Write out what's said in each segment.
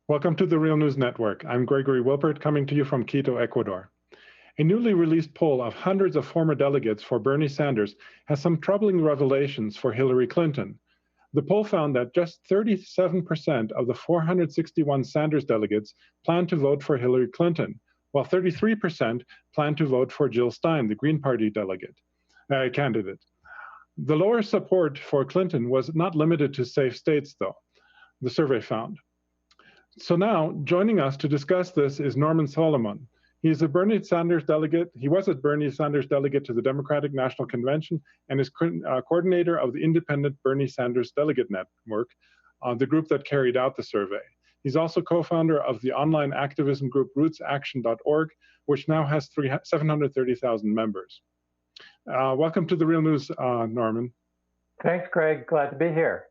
Welcome to the Real News Network. I'm Gregory Wilpert, coming to you from Quito, Ecuador. A newly released poll of hundreds of former delegates for Bernie Sanders has some troubling revelations for Hillary Clinton. The poll found that just 37% of the 461 Sanders delegates plan to vote for Hillary Clinton, while 33% plan to vote for Jill Stein, the Green Party candidate. The lower support for Clinton was not limited to safe states, though, the survey found. So now, joining us to discuss this is Norman Solomon. He's a Bernie Sanders delegate. He was a Bernie Sanders delegate to the Democratic National Convention and is coordinator of the independent Bernie Sanders Delegate Network, the group that carried out the survey. He's also co-founder of the online activism group rootsaction.org, which now has 730,000 members. Welcome to the Real News, Norman. Thanks, Greg. Glad to be here.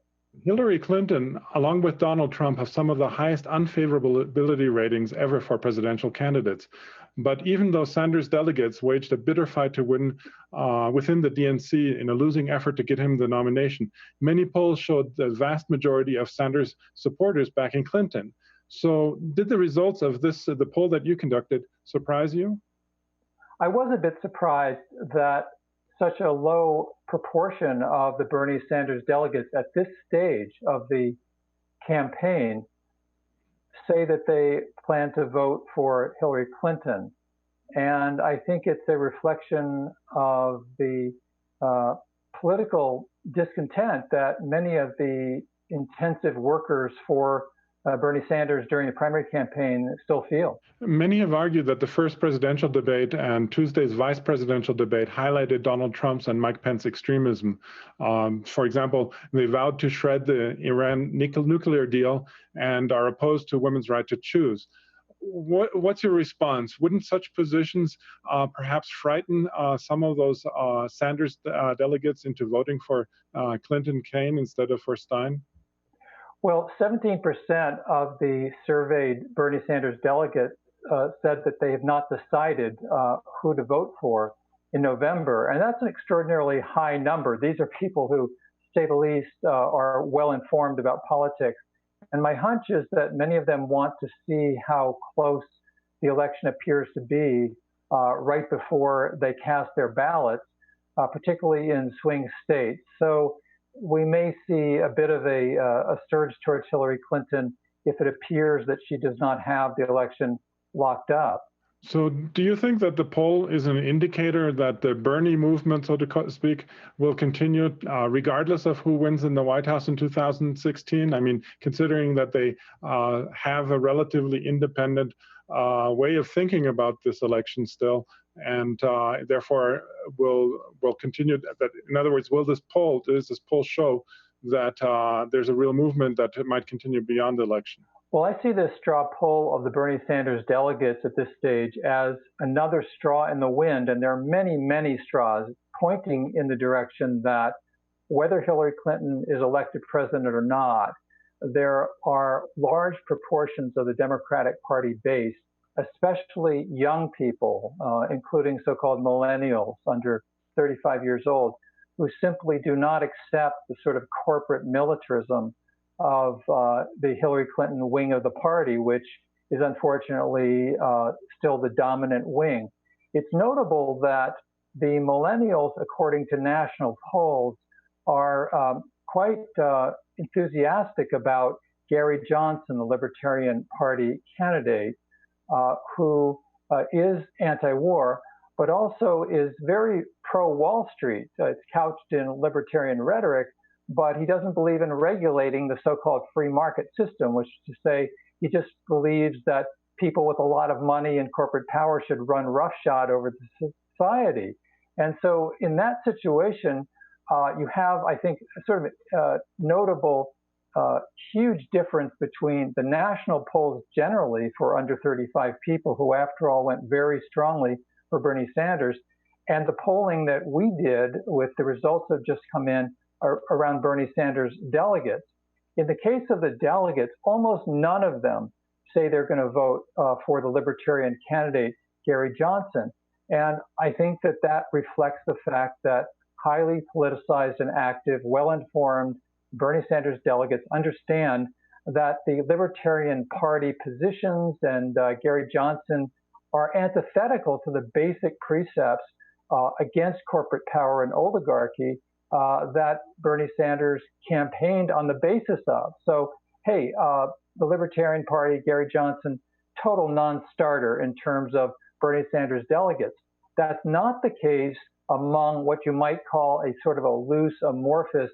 Hillary Clinton, along with Donald Trump, have some of the highest unfavorability ratings ever for presidential candidates. But even though Sanders delegates waged a bitter fight to win within the DNC in a losing effort to get him the nomination, many polls showed the vast majority of Sanders supporters backing Clinton. So did the results of the poll that you conducted, surprise you? I was a bit surprised that such a low proportion of the Bernie Sanders delegates at this stage of the campaign say that they plan to vote for Hillary Clinton. And I think it's a reflection of the political discontent that many of the intensive workers for Bernie Sanders during the primary campaign still feel. Many have argued that the first presidential debate and Tuesday's vice presidential debate highlighted Donald Trump's and Mike Pence's extremism. For example, they vowed to shred the Iran nuclear deal and are opposed to women's right to choose. What's your response? Wouldn't such positions perhaps frighten some of those Sanders delegates into voting for Clinton-Kaine instead of for Stein? Well, 17% of the surveyed Bernie Sanders delegates said that they have not decided who to vote for in November. And that's an extraordinarily high number. These are people who, to say the least, are well informed about politics. And my hunch is that many of them want to see how close the election appears to be right before they cast their ballots, particularly in swing states. So we may see a bit of a surge towards Hillary Clinton if it appears that she does not have the election locked up. So do you think that the poll is an indicator that the Bernie movement, so to speak, will continue regardless of who wins in the White House in 2016? I mean, considering that they have a relatively independent way of thinking about this election still, and therefore will continue that. In other words, does this poll show that there's a real movement that might continue beyond the election? Well, I see this straw poll of the Bernie Sanders delegates at this stage as another straw in the wind, and there are many, many straws pointing in the direction that whether Hillary Clinton is elected president or not, there are large proportions of the Democratic Party base, especially young people, including so-called millennials under 35 years old, who simply do not accept the sort of corporate militarism of the Hillary Clinton wing of the party, which is unfortunately still the dominant wing. It's notable that the millennials, according to national polls, are quite enthusiastic about Gary Johnson, the Libertarian Party candidate, who is anti-war, but also is very pro-Wall Street. It's couched in libertarian rhetoric, but he doesn't believe in regulating the so-called free market system, which is to say he just believes that people with a lot of money and corporate power should run roughshod over the society. And so in that situation, you have, I think, a sort of notable huge difference between the national polls generally for under 35 people, who after all went very strongly for Bernie Sanders, and the polling that we did with the results that have just come in around Bernie Sanders delegates. In the case of the delegates, almost none of them say they're going to vote for the Libertarian candidate, Gary Johnson. And I think that that reflects the fact that highly politicized and active, well-informed Bernie Sanders delegates understand that the Libertarian Party positions and Gary Johnson are antithetical to the basic precepts against corporate power and oligarchy that Bernie Sanders campaigned on the basis of. So, hey, the Libertarian Party, Gary Johnson, total non-starter in terms of Bernie Sanders delegates. That's not the case among what you might call a sort of a loose, amorphous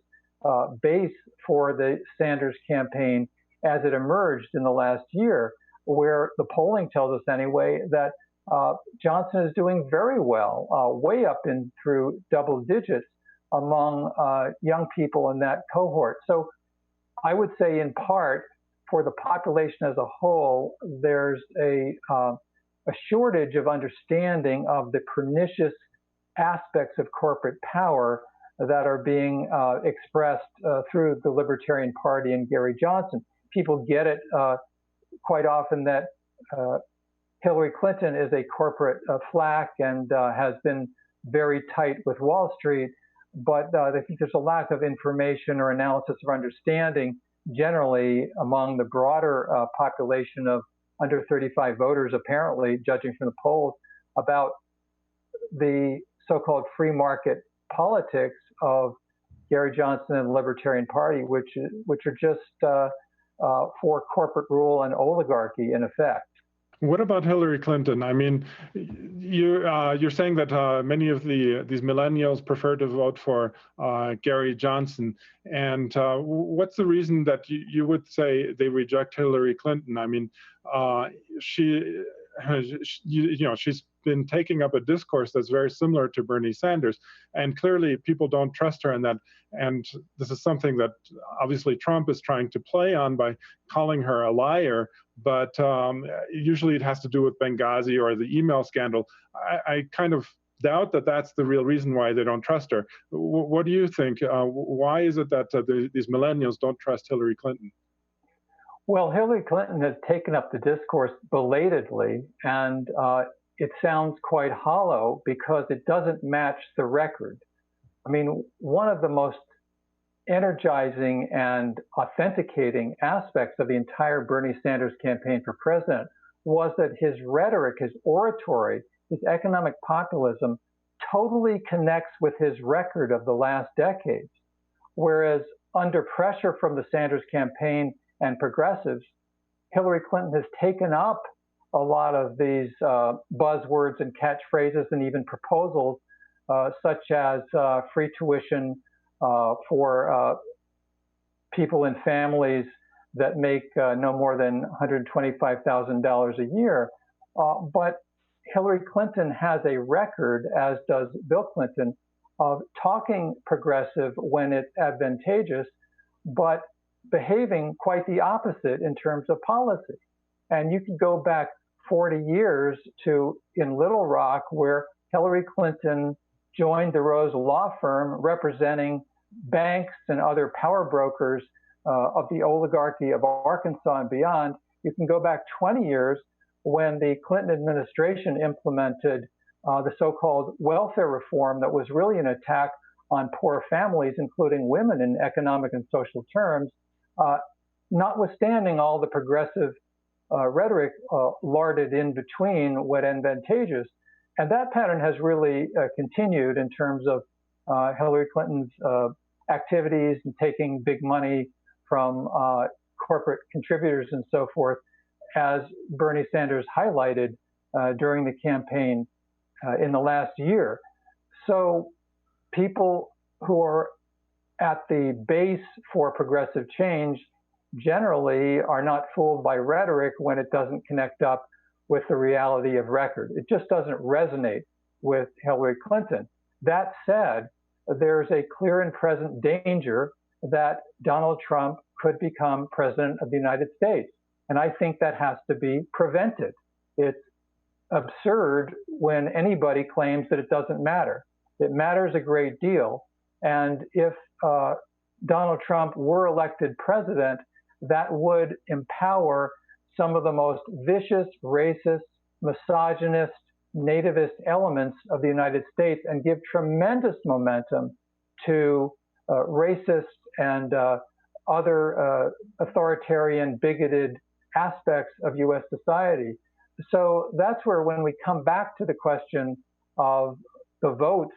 base for the Sanders campaign as it emerged in the last year, where the polling tells us anyway that Johnson is doing very well, way up in through double digits among young people in that cohort. So I would say in part for the population as a whole, there's a shortage of understanding of the pernicious aspects of corporate power that are being expressed through the Libertarian Party and Gary Johnson. People get it quite often that Hillary Clinton is a corporate flack and has been very tight with Wall Street, but I think there's a lack of information or analysis or understanding generally among the broader population of under 35 voters, apparently, judging from the polls, about the so-called free market politics of Gary Johnson and the Libertarian Party, which are just for corporate rule and oligarchy in effect. What about Hillary Clinton? I mean, you're saying that many of these millennials prefer to vote for Gary Johnson, and what's the reason that you would say they reject Hillary Clinton? I mean, she's been taking up a discourse that's very similar to Bernie Sanders, and clearly people don't trust her in that. And this is something that obviously Trump is trying to play on by calling her a liar, but usually it has to do with Benghazi or the email scandal. I kind of doubt that that's the real reason why they don't trust her. What do you think? Why is it that these millennials don't trust Hillary Clinton? Well, Hillary Clinton has taken up the discourse belatedly, and it sounds quite hollow because it doesn't match the record. I mean, one of the most energizing and authenticating aspects of the entire Bernie Sanders campaign for president was that his rhetoric, his oratory, his economic populism totally connects with his record of the last decades. Whereas under pressure from the Sanders campaign and progressives, Hillary Clinton has taken up a lot of these buzzwords and catchphrases and even proposals such as free tuition for people in families that make no more than $125,000 a year. But Hillary Clinton has a record, as does Bill Clinton, of talking progressive when it's advantageous, but behaving quite the opposite in terms of policy. And you can go back 40 years to in Little Rock, where Hillary Clinton joined the Rose Law Firm representing banks and other power brokers of the oligarchy of Arkansas and beyond. You can go back 20 years when the Clinton administration implemented the so-called welfare reform that was really an attack on poor families, including women in economic and social terms, notwithstanding all the progressive rhetoric larded in between what advantageous. And that pattern has really continued in terms of Hillary Clinton's activities and taking big money from corporate contributors and so forth, as Bernie Sanders highlighted during the campaign in the last year. So people who are at the base for progressive change generally are not fooled by rhetoric when it doesn't connect up with the reality of record. It just doesn't resonate with Hillary Clinton. That said, there's a clear and present danger that Donald Trump could become president of the United States. And I think that has to be prevented. It's absurd when anybody claims that it doesn't matter. It matters a great deal. And if Donald Trump were elected president, that would empower some of the most vicious, racist, misogynist, nativist elements of the United States and give tremendous momentum to racist and other authoritarian, bigoted aspects of U.S. society. So that's where, when we come back to the question of the votes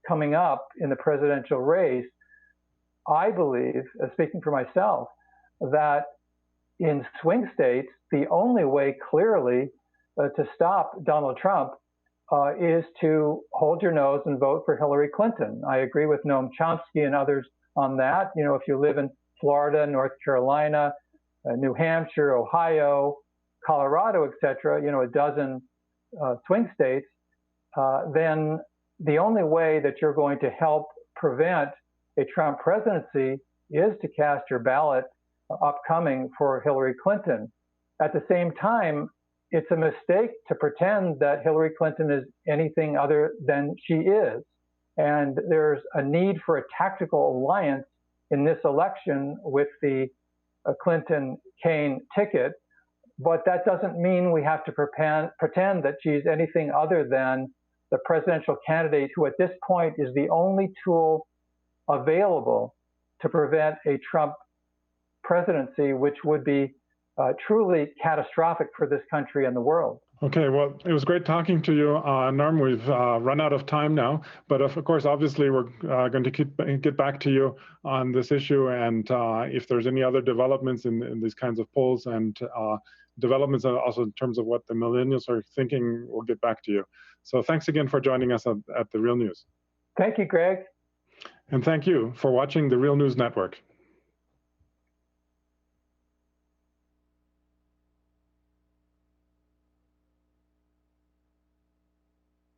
coming up in the presidential race, I believe, speaking for myself, that in swing states, the only way clearly to stop Donald Trump is to hold your nose and vote for Hillary Clinton. I agree with Noam Chomsky and others on that. You know, if you live in Florida, North Carolina, New Hampshire, Ohio, Colorado, etc., you know, a dozen swing states, then the only way that you're going to help prevent a Trump presidency is to cast your ballot upcoming for Hillary Clinton. At the same time, it's a mistake to pretend that Hillary Clinton is anything other than she is. And there's a need for a tactical alliance in this election with the Clinton-Kaine ticket. But that doesn't mean we have to pretend that she's anything other than the presidential candidate who at this point is the only tool available to prevent a Trump presidency, which would be truly catastrophic for this country and the world. Okay, well, it was great talking to you, Norm. We've run out of time now, but of course, obviously, we're going to get back to you on this issue, and if there's any other developments in these kinds of polls and developments also in terms of what the millennials are thinking, we'll get back to you. So thanks again for joining us at The Real News. Thank you, Greg. And thank you for watching The Real News Network.